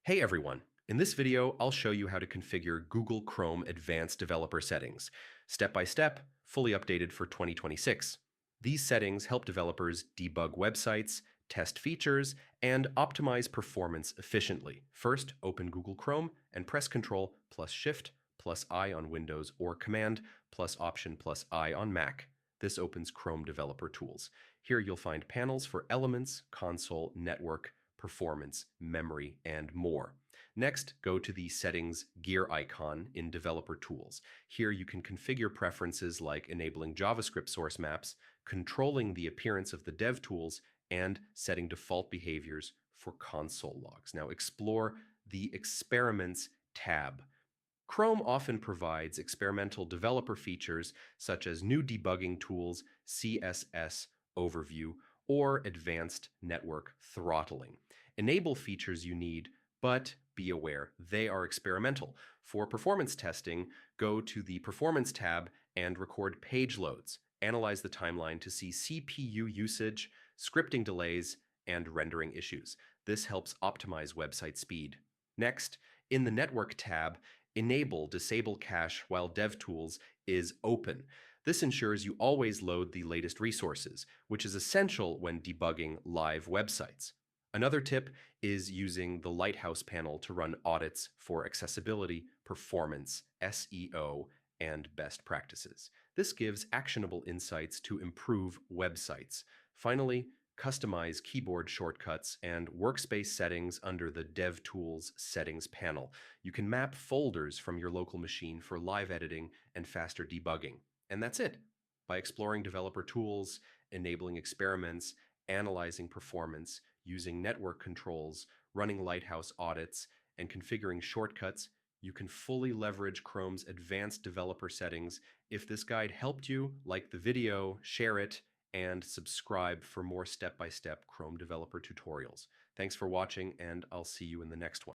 Hey everyone! In this video, I'll show you how to configure Google Chrome Advanced Developer Settings, step by step, fully updated for 2026. These settings help developers debug websites, test features, and optimize performance efficiently. First, open Google Chrome and press Ctrl plus Shift plus I on Windows or Command plus Option plus I on Mac. This opens Chrome Developer Tools. Here you'll find panels for Elements, Console, Network, Performance, Memory, and more. Next, go to the Settings gear icon in Developer Tools. Here you can configure preferences like enabling JavaScript source maps, controlling the appearance of the DevTools, and setting default behaviors for console logs. Now explore the Experiments tab. Chrome often provides experimental developer features such as new debugging tools, CSS overview, or advanced network throttling. Enable features you need, but be aware they are experimental. For performance testing, go to the Performance tab and record page loads. Analyze the timeline to see CPU usage, scripting delays, and rendering issues. This helps optimize website speed. Next, in the Network tab, enable Disable Cache while DevTools is open. This ensures you always load the latest resources, which is essential when debugging live websites. Another tip is using the Lighthouse panel to run audits for accessibility, performance, SEO, and best practices. This gives actionable insights to improve websites. Finally, customize keyboard shortcuts and workspace settings under the DevTools settings panel. You can map folders from your local machine for live editing and faster debugging. And that's it. By exploring developer tools, enabling experiments, analyzing performance, using network controls, running Lighthouse audits, and configuring shortcuts, you can fully leverage Chrome's advanced developer settings. If this guide helped you, like the video, share it, and subscribe for more step-by-step Chrome developer tutorials. Thanks for watching, and I'll see you in the next one.